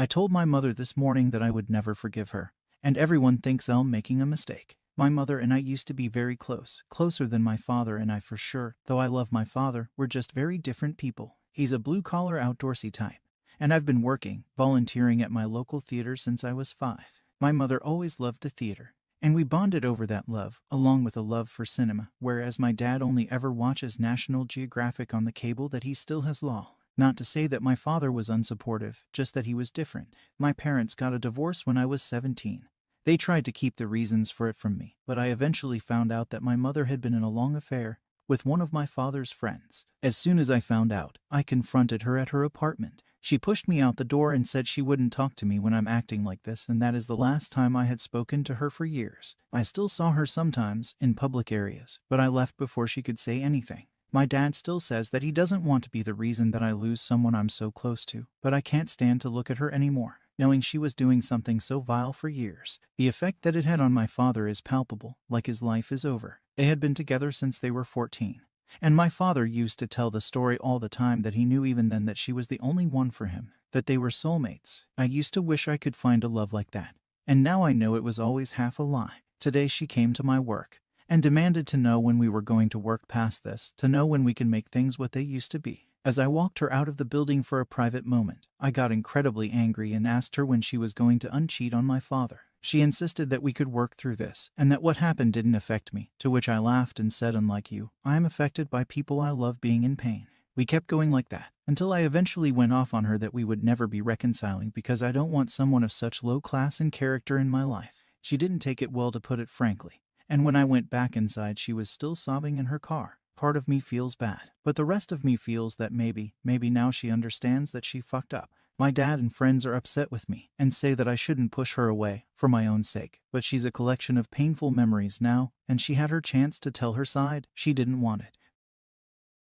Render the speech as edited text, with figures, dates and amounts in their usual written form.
I told my mother this morning that I would never forgive her, and everyone thinks I'm making a mistake. My mother and I used to be very close, closer than my father and I for sure. Though I love my father, we're just very different people. He's a blue-collar outdoorsy type, and I've been working, volunteering at my local theater since I was 5. My mother always loved the theater, and we bonded over that love, along with a love for cinema, whereas my dad only ever watches National Geographic on the cable that he still has law. Not to say that my father was unsupportive, just that he was different. My parents got a divorce when I was 17. They tried to keep the reasons for it from me, but I eventually found out that my mother had been in a long affair with one of my father's friends. As soon as I found out, I confronted her at her apartment. She pushed me out the door and said she wouldn't talk to me when I'm acting like this, and that is the last time I had spoken to her for years. I still saw her sometimes in public areas, but I left before she could say anything. My dad still says that he doesn't want to be the reason that I lose someone I'm so close to, but I can't stand to look at her anymore, knowing she was doing something so vile for years. The effect that it had on my father is palpable, like his life is over. They had been together since they were 14. And my father used to tell the story all the time that he knew even then that she was the only one for him, that they were soulmates. I used to wish I could find a love like that. And now I know it was always half a lie. Today she came to my work and demanded to know when we were going to work past this, to know when we can make things what they used to be. As I walked her out of the building for a private moment, I got incredibly angry and asked her when she was going to uncheat on my father. She insisted that we could work through this, and that what happened didn't affect me, to which I laughed and said, unlike you, I am affected by people I love being in pain. We kept going like that, until I eventually went off on her that we would never be reconciling because I don't want someone of such low class and character in my life. She didn't take it well, to put it frankly. And when I went back inside, she was still sobbing in her car. Part of me feels bad, but the rest of me feels that maybe now she understands that she fucked up. My dad and friends are upset with me and say that I shouldn't push her away for my own sake, but she's a collection of painful memories now, and she had her chance to tell her side. She didn't want it.